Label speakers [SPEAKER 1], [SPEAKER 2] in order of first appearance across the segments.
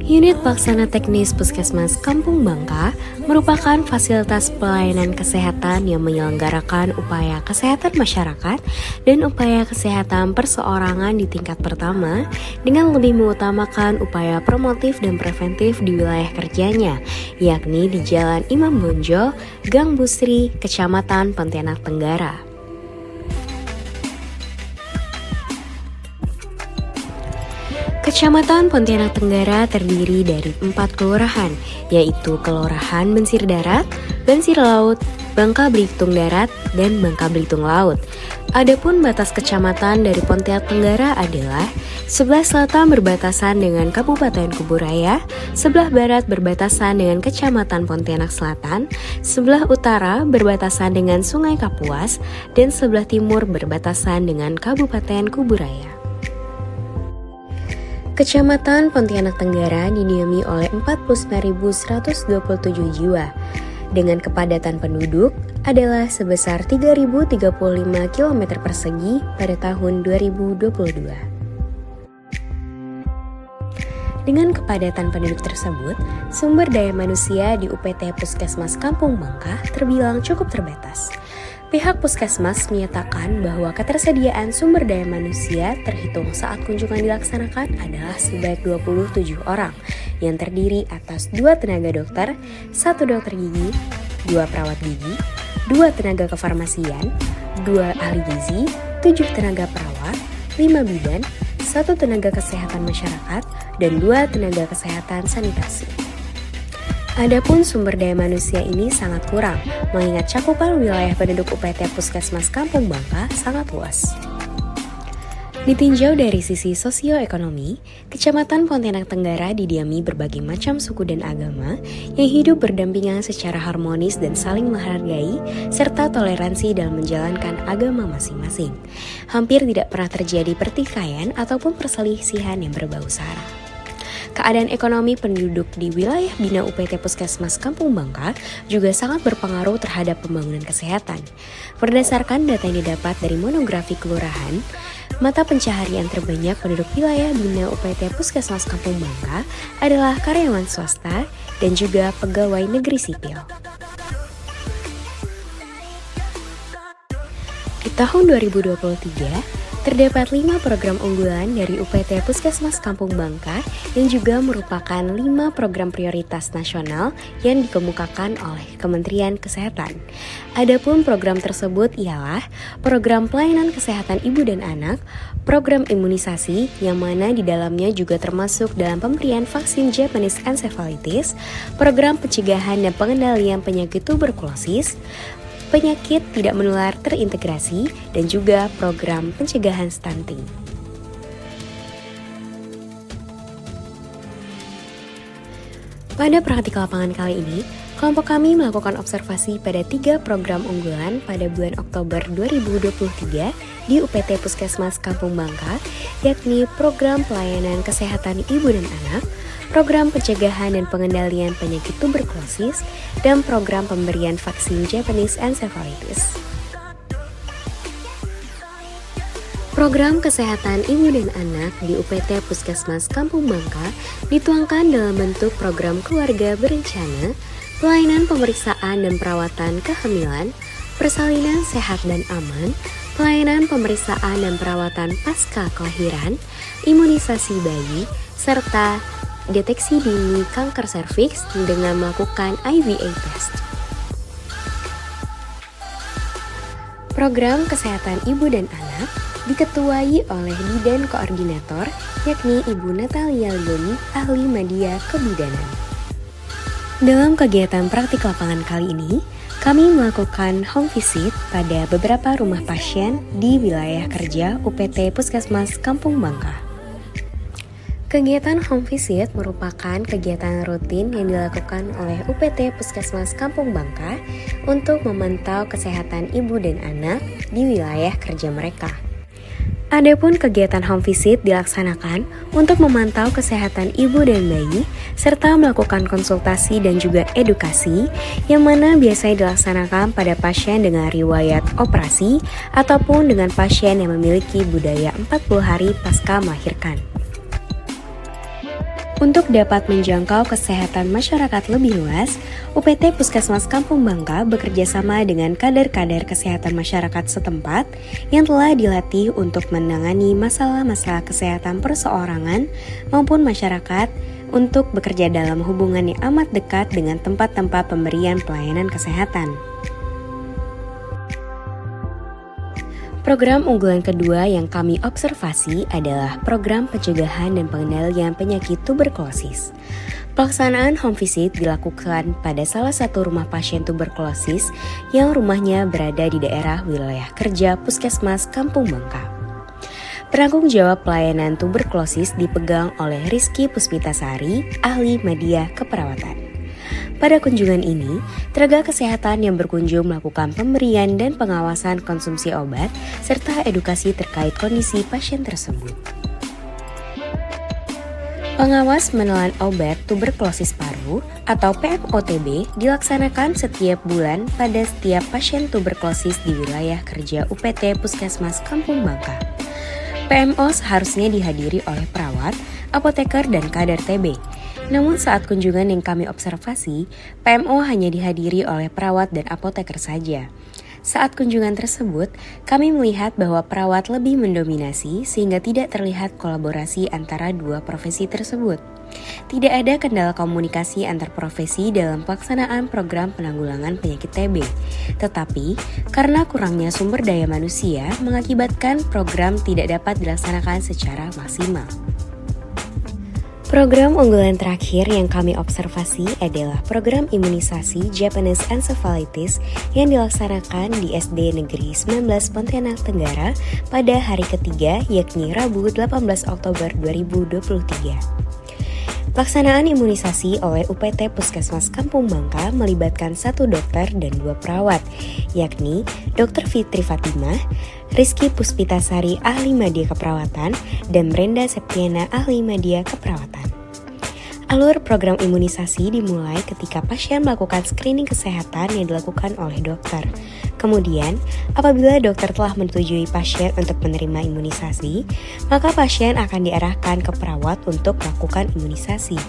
[SPEAKER 1] Unit Pelaksana Teknis Puskesmas Kampung Bangka merupakan fasilitas pelayanan kesehatan yang menyelenggarakan upaya kesehatan masyarakat dan upaya kesehatan perseorangan di tingkat pertama dengan lebih mengutamakan upaya promotif dan preventif di wilayah kerjanya, yakni di Jalan Imam Bonjol, Gang Busri, Kecamatan Pontianak Tenggara. Kecamatan Pontianak Tenggara terdiri dari 4 kelurahan, yaitu Kelurahan Bensir Darat, Bensir Laut, Bangka Belitung Darat, dan Bangka Belitung Laut. Adapun batas kecamatan dari Pontianak Tenggara adalah sebelah selatan berbatasan dengan Kabupaten Kuburaya, sebelah barat berbatasan dengan Kecamatan Pontianak Selatan, sebelah utara berbatasan dengan Sungai Kapuas, dan sebelah timur berbatasan dengan Kabupaten Kuburaya. Kecamatan Pontianak Tenggara didiami oleh 49.127 jiwa, dengan kepadatan penduduk adalah sebesar 3.035 km persegi pada tahun 2022. Dengan kepadatan penduduk tersebut, sumber daya manusia di UPT Puskesmas Kampung Bangka terbilang cukup terbatas. Pihak Puskesmas menyatakan bahwa ketersediaan sumber daya manusia terhitung saat kunjungan dilaksanakan adalah sebanyak 27 orang yang terdiri atas 2 tenaga dokter, 1 dokter gigi, 2 perawat gigi, 2 tenaga kefarmasian, 2 ahli gizi, 7 tenaga perawat, 5 bidan, 1 tenaga kesehatan masyarakat, dan 2 tenaga kesehatan sanitasi. Adapun sumber daya manusia ini sangat kurang, mengingat cakupan wilayah penduduk UPT Puskesmas Kampung Bangka sangat luas. Ditinjau dari sisi sosioekonomi, Kecamatan Pontianak Tenggara didiami berbagai macam suku dan agama yang hidup berdampingan secara harmonis dan saling menghargai, serta toleransi dalam menjalankan agama masing-masing. Hampir tidak pernah terjadi pertikaian ataupun perselisihan yang berbau sara. Keadaan ekonomi penduduk di wilayah Bina UPT Puskesmas Kampung Bangka juga sangat berpengaruh terhadap pembangunan kesehatan. Berdasarkan data yang didapat dari monografi kelurahan, mata pencaharian terbanyak penduduk wilayah Bina UPT Puskesmas Kampung Bangka adalah karyawan swasta dan juga pegawai negeri sipil. Di tahun 2023, terdapat 5 program unggulan dari UPT Puskesmas Kampung Bangka yang juga merupakan 5 program prioritas nasional yang dikemukakan oleh Kementerian Kesehatan. Adapun program tersebut ialah program pelayanan kesehatan ibu dan anak, program imunisasi yang mana di dalamnya juga termasuk dalam pemberian vaksin Japanese encephalitis, program pencegahan dan pengendalian penyakit tuberkulosis, penyakit tidak menular terintegrasi, dan juga program pencegahan stunting. Pada praktik lapangan kali ini, kelompok kami melakukan observasi pada 3 program unggulan pada bulan Oktober 2023 di UPT Puskesmas Kampung Bangka, yakni program pelayanan kesehatan ibu dan anak, program pencegahan dan pengendalian penyakit tuberkulosis, dan program pemberian vaksin Japanese encephalitis. Program kesehatan ibu dan anak di UPT Puskesmas Kampung Bangka dituangkan dalam bentuk program keluarga berencana, pelayanan pemeriksaan dan perawatan kehamilan, persalinan sehat dan aman, pelayanan pemeriksaan dan perawatan pasca kelahiran, imunisasi bayi, serta deteksi dini kanker serviks dengan melakukan IVA test. Program kesehatan ibu dan anak diketuai oleh Bidan Koordinator, yakni Ibu Natalia Leoni, ahli media kebidanan. Dalam kegiatan praktik lapangan kali ini, kami melakukan home visit pada beberapa rumah pasien di wilayah kerja UPT Puskesmas Kampung Bangka. Kegiatan home visit merupakan kegiatan rutin yang dilakukan oleh UPT Puskesmas Kampung Bangka untuk memantau kesehatan ibu dan anak di wilayah kerja mereka. Adapun kegiatan home visit dilaksanakan untuk memantau kesehatan ibu dan bayi, serta melakukan konsultasi dan juga edukasi, yang mana biasanya dilaksanakan pada pasien dengan riwayat operasi ataupun dengan pasien yang memiliki budaya 40 hari pasca melahirkan. Untuk dapat menjangkau kesehatan masyarakat lebih luas, UPT Puskesmas Kampung Bangka bekerja sama dengan kader-kader kesehatan masyarakat setempat yang telah dilatih untuk menangani masalah-masalah kesehatan perseorangan maupun masyarakat untuk bekerja dalam hubungan yang amat dekat dengan tempat-tempat pemberian pelayanan kesehatan. Program unggulan kedua yang kami observasi adalah program pencegahan dan pengendalian penyakit tuberkulosis. Pelaksanaan home visit dilakukan pada salah satu rumah pasien tuberkulosis yang rumahnya berada di daerah wilayah kerja Puskesmas Kampung Bangka. Penanggung jawab pelayanan tuberkulosis dipegang oleh Rizky Puspitasari, ahli media keperawatan. Pada kunjungan ini, tenaga kesehatan yang berkunjung melakukan pemberian dan pengawasan konsumsi obat serta edukasi terkait kondisi pasien tersebut. Pengawas menelan obat tuberkulosis paru atau PMOTB dilaksanakan setiap bulan pada setiap pasien tuberkulosis di wilayah kerja UPT Puskesmas Kampung Bangka. PMO seharusnya dihadiri oleh perawat, apoteker, dan kader TB. Namun saat kunjungan yang kami observasi, PMO hanya dihadiri oleh perawat dan apoteker saja. Saat kunjungan tersebut, kami melihat bahwa perawat lebih mendominasi sehingga tidak terlihat kolaborasi antara dua profesi tersebut. Tidak ada kendala komunikasi antar profesi dalam pelaksanaan program penanggulangan penyakit TB. Tetapi, karena kurangnya sumber daya manusia mengakibatkan program tidak dapat dilaksanakan secara maksimal. Program unggulan terakhir yang kami observasi adalah program imunisasi Japanese Encephalitis yang dilaksanakan di SD Negeri 19 Pontianak Tenggara pada hari ketiga yakni Rabu 18 Oktober 2023. Pelaksanaan imunisasi oleh UPT Puskesmas Kampung Bangka melibatkan 1 dokter dan 2 perawat, yakni Dr. Fitri Fatimah, Rizky Puspitasari ahli media keperawatan, dan Brenda Septiana ahli media keperawatan. Alur program imunisasi dimulai ketika pasien melakukan screening kesehatan yang dilakukan oleh dokter. Kemudian, apabila dokter telah menyetujui pasien untuk menerima imunisasi, maka pasien akan diarahkan ke perawat untuk melakukan imunisasi.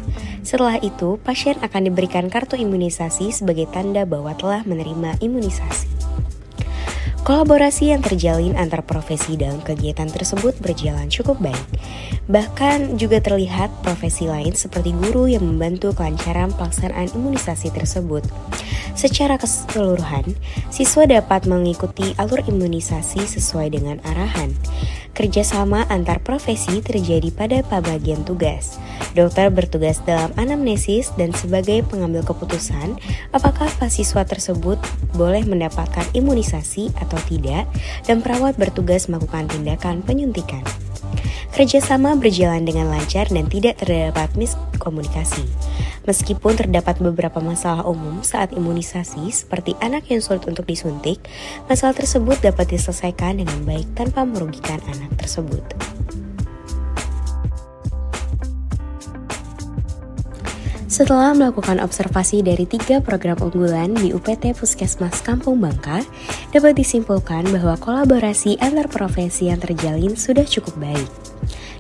[SPEAKER 1] Setelah itu, pasien akan diberikan kartu imunisasi sebagai tanda bahwa telah menerima imunisasi. Kolaborasi yang terjalin antar profesi dalam kegiatan tersebut berjalan cukup baik. Bahkan juga terlihat profesi lain seperti guru yang membantu kelancaran pelaksanaan imunisasi tersebut. Secara keseluruhan, siswa dapat mengikuti alur imunisasi sesuai dengan arahan. Kerjasama antar profesi terjadi pada pembagian tugas. Dokter bertugas dalam anamnesis dan sebagai pengambil keputusan apakah siswa tersebut boleh mendapatkan imunisasi atau tidak, dan perawat bertugas melakukan tindakan penyuntikan. Kerjasama berjalan dengan lancar dan tidak terdapat miskomunikasi. Meskipun terdapat beberapa masalah umum saat imunisasi seperti anak yang sulit untuk disuntik, masalah tersebut dapat diselesaikan dengan baik tanpa merugikan anak tersebut. Setelah melakukan observasi dari 3 program unggulan di UPT Puskesmas Kampung Bangka, dapat disimpulkan bahwa kolaborasi antar profesi yang terjalin sudah cukup baik.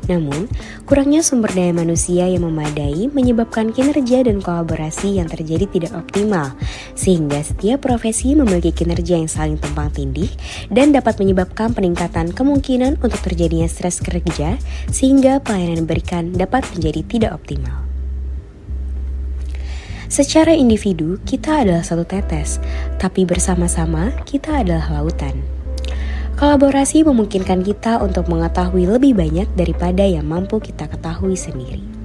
[SPEAKER 1] Namun, kurangnya sumber daya manusia yang memadai menyebabkan kinerja dan kolaborasi yang terjadi tidak optimal, sehingga setiap profesi memiliki kinerja yang saling tumpang tindih dan dapat menyebabkan peningkatan kemungkinan untuk terjadinya stres kerja, sehingga pelayanan yang diberikan dapat menjadi tidak optimal. Secara individu, kita adalah satu tetes, tapi bersama-sama kita adalah lautan. Kolaborasi memungkinkan kita untuk mengetahui lebih banyak daripada yang mampu kita ketahui sendiri.